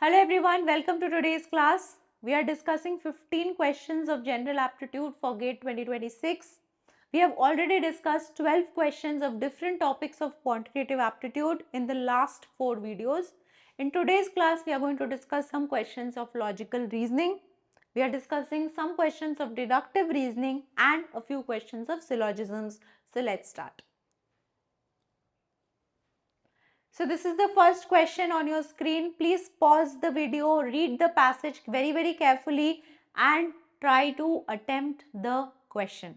Hello everyone, welcome to today's class. We are discussing 15 questions of general aptitude for GATE 2026. We have already discussed 12 questions of different topics of quantitative aptitude in the last 4 videos. In today's class, we are going to discuss some questions of logical reasoning. We are discussing some questions of deductive reasoning and a few questions of syllogisms. So let's start. So this is the first question on your screen. Please pause the video, read the passage very carefully and try to attempt the question.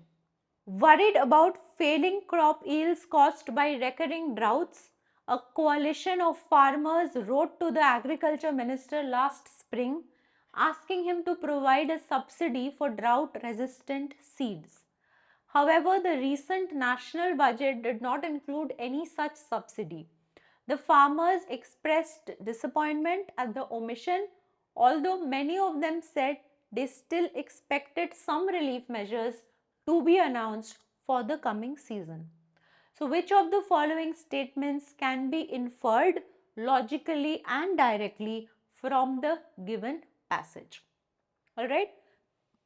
Worried about failing crop yields caused by recurring droughts, a coalition of farmers wrote to the agriculture minister last spring asking him to provide a subsidy for drought resistant seeds. However, the recent national budget did not include any such subsidy. The farmers expressed disappointment at the omission, although many of them said they still expected some relief measures to be announced for the coming season. So, which of the following statements can be inferred logically and directly from the given passage? Alright.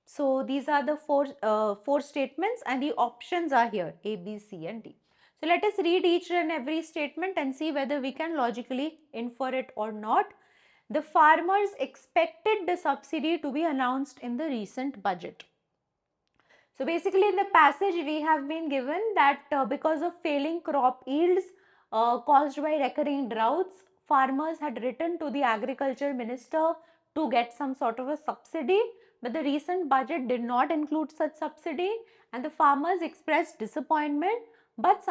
So, these are the four statements and the options are here A, B, C and D. So let us read each and every statement and see whether we can logically infer it or not. The farmers expected the subsidy to be announced in the recent budget. So basically in the passage we have been given that because of failing crop yields caused by recurring droughts, farmers had written to the agriculture minister to get some sort of a subsidy, but the recent budget did not include such subsidy and the farmers expressed disappointment, but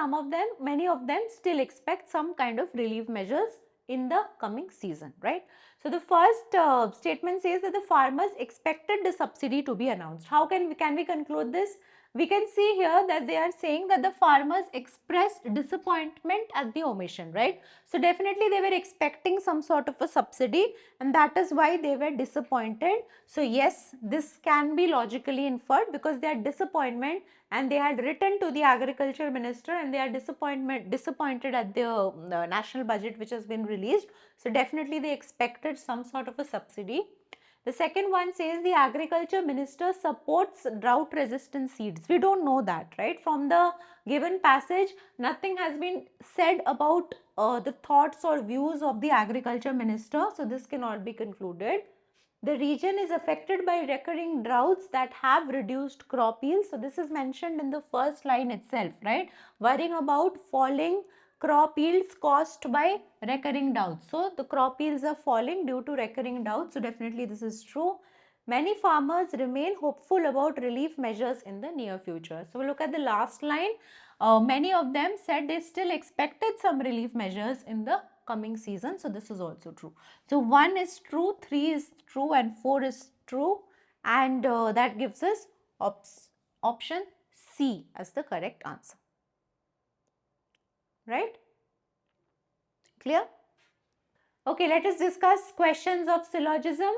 many of them still expect some kind of relief measures in the coming season, right? So the first statement says that the farmers expected the subsidy to be announced. How can we conclude this? We can see here that they are saying that the farmers expressed disappointment at the omission, right? So definitely they were expecting some sort of a subsidy and that is why they were disappointed. So yes, this can be logically inferred because they are disappointment and they had written to the agriculture minister and they are disappointed at the national budget which has been released. So definitely they expected some sort of a subsidy. The second one says the agriculture minister supports drought resistant seeds. We don't know that, right? From the given passage, nothing has been said about the thoughts or views of the agriculture minister. So this cannot be concluded. The region is affected by recurring droughts that have reduced crop yields. So this is mentioned in the first line itself, right? Worrying about falling crop yields caused by recurring droughts. So the crop yields are falling due to recurring droughts. So definitely this is true. Many farmers remain hopeful about relief measures in the near future. So we look at the last line. Many of them said they still expected some relief measures in the coming season. So this is also true. So 1 is true, 3 is true and 4 is true and that gives us option C as the correct answer. Right? Clear? Okay, let us discuss questions of syllogism.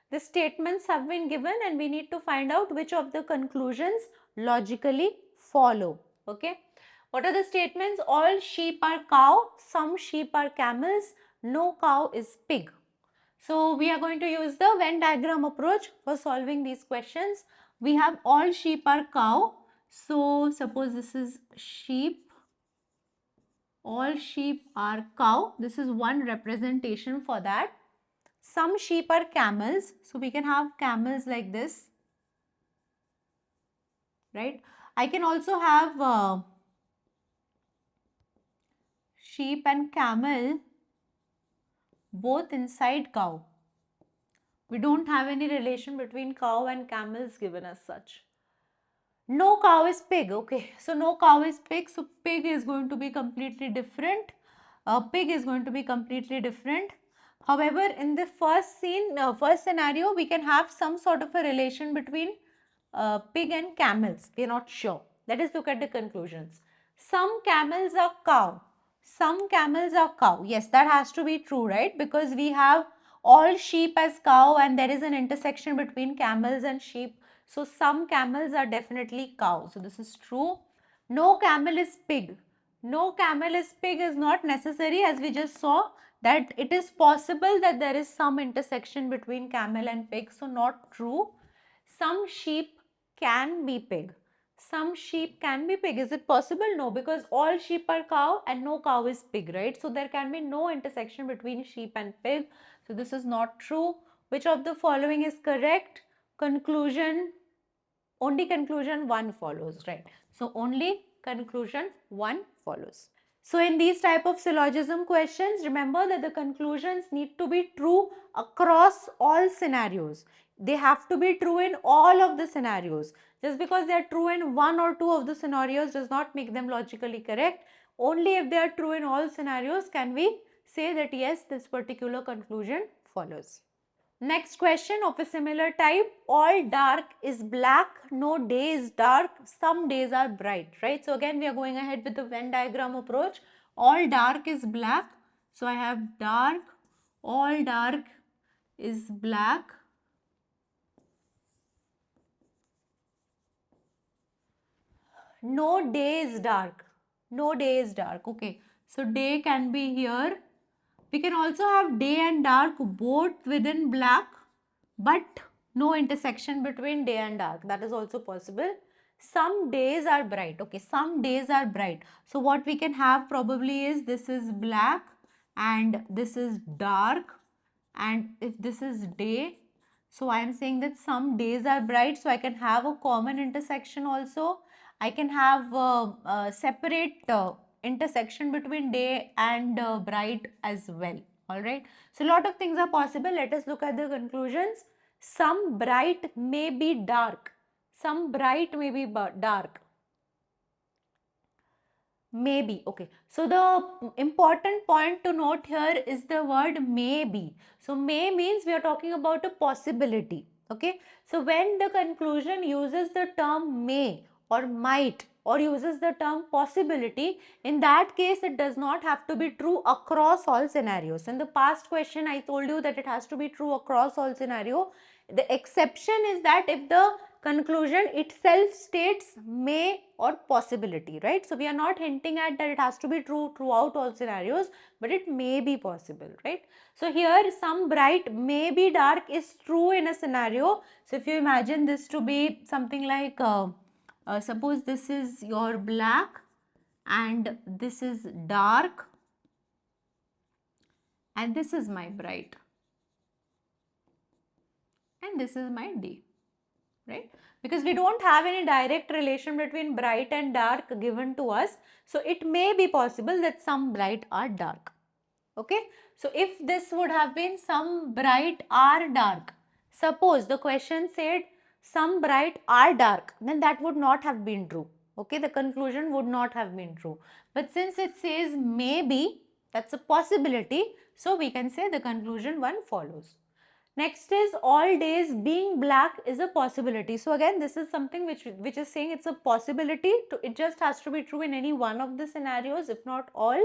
The statements have been given and we need to find out which of the conclusions logically follow. Okay. What are the statements? All sheep are cow, some sheep are camels, no cow is pig. So we are going to use the Venn diagram approach for solving these questions. We have all sheep are cow. So suppose this is sheep. All sheep are cow. This is one representation for that. Some sheep are camels. So we can have camels like this. Right. I can also have sheep and camel both inside cow. We don't have any relation between cow and camels given as such. No cow is pig. Okay, so no cow is pig. So pig is going to be completely different. Pig is going to be completely different. However, in the first scenario, we can have some sort of a relation between pig and camels. We are not sure. Let us look at the conclusions. Some camels are cow. Some camels are cow. Yes, that has to be true, right? Because we have all sheep as cow and there is an intersection between camels and sheep. So some camels are definitely cow. So this is true. No camel is pig. No camel is pig is not necessary as we just saw. that it is possible that there is some intersection between camel and pig. So not true. Some sheep can be pig. Some sheep can be pig. Is it possible? No, because all sheep are cow and no cow is pig, right? So there can be no intersection between sheep and pig. So this is not true. Which of the following is correct? Conclusion, only conclusion 1 follows, right? So only conclusion 1 follows. So in these type of syllogism questions, remember that the conclusions need to be true across all scenarios. They have to be true in all of the scenarios. Just because they are true in 1 or 2 of the scenarios does not make them logically correct. Only if they are true in all scenarios can we say that yes, this particular conclusion follows. Next question of a similar type, all dark is black, no day is dark, some days are bright, right? So again we are going ahead with the Venn diagram approach. All dark is black, so I have dark, all dark is black, no day is dark, no day is dark, okay. So day can be here. We can also have day and dark both within black, but no intersection between day and dark. That is also possible. Some days are bright. Okay, some days are bright. So what we can have probably is this is black and this is dark, and if this is day, so I am saying that some days are bright. So I can have a common intersection also. I can have a separate intersection between day and bright as well. All right. So a lot of things are possible. Let us look at the conclusions. Some bright may be dark. Some bright may be dark. Maybe. Okay. So the important point to note here is the word maybe. So may means we are talking about a possibility. Okay. So when the conclusion uses the term may or might or uses the term possibility, in that case it does not have to be true across all scenarios. In the past question I told you that it has to be true across all scenario. The exception is that if the conclusion itself states may or possibility, right? So we are not hinting at that it has to be true throughout all scenarios, but it may be possible, right? So here some bright may be dark is true in a scenario. So if you imagine this to be something like suppose this is your black and this is dark and this is my bright and this is my day, right? Because we don't have any direct relation between bright and dark given to us. So it may be possible that some bright are dark. Okay. So if this would have been some bright are dark, suppose the question said some bright are dark, then that would not have been true. Okay. The conclusion would not have been true. But since it says maybe, that's a possibility. So we can say the conclusion 1 follows. Next is all days being black is a possibility. So again, this is something which is saying it's a possibility. It just has to be true in any one of the scenarios, if not all.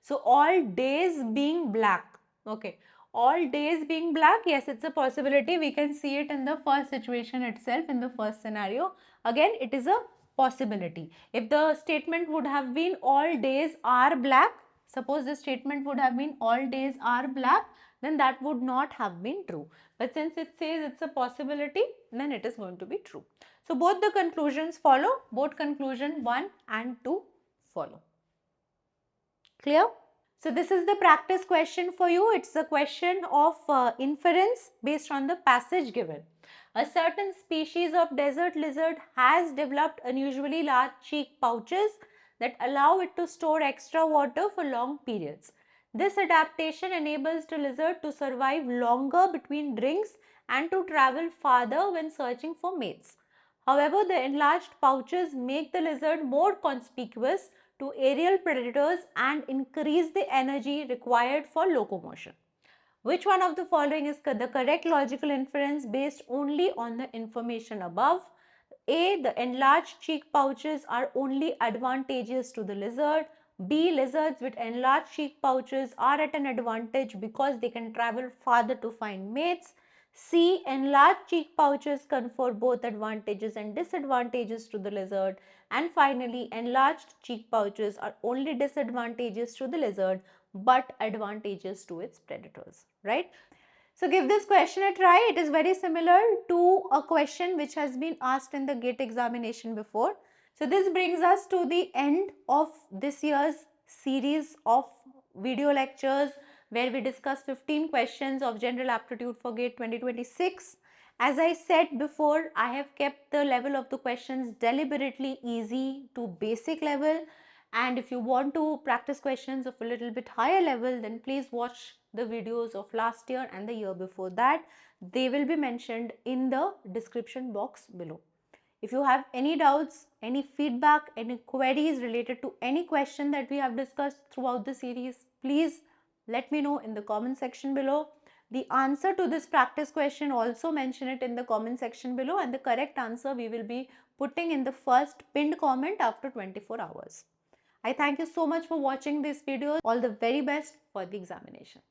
So all days being black. Okay. All days being black, yes, it's a possibility. We can see it in the first situation itself, in the first scenario. Again, it is a possibility. If the statement would have been all days are black, suppose the statement would have been all days are black, then that would not have been true. But since it says it's a possibility, then it is going to be true. So both the conclusions follow, both conclusion 1 and 2 follow. Clear? So this is the practice question for you. It's a question of inference based on the passage given. A certain species of desert lizard has developed unusually large cheek pouches that allow it to store extra water for long periods. This adaptation enables the lizard to survive longer between drinks and to travel farther when searching for mates. However, the enlarged pouches make the lizard more conspicuous to aerial predators and increase the energy required for locomotion. Which one of the following is the correct logical inference based only on the information above? A. The enlarged cheek pouches are only advantageous to the lizard. B. Lizards with enlarged cheek pouches are at an advantage because they can travel farther to find mates. C. Enlarged cheek pouches confer both advantages and disadvantages to the lizard. And finally, enlarged cheek pouches are only disadvantageous to the lizard but advantageous to its predators, right? So give this question a try. It is very similar to a question which has been asked in the GATE examination before. So this brings us to the end of this year's series of video lectures where we discuss 15 questions of general aptitude for GATE 2026. As I said before, I have kept the level of the questions deliberately easy to basic level, and if you want to practice questions of a little bit higher level, then please watch the videos of last year and the year before that. They will be mentioned in the description box below. If you have any doubts, any feedback, any queries related to any question that we have discussed throughout the series, please let me know in the comment section below. The answer to this practice question, also mention it in the comment section below, and the correct answer we will be putting in the first pinned comment after 24 hours. I thank you so much for watching this video. All the very best for the examination.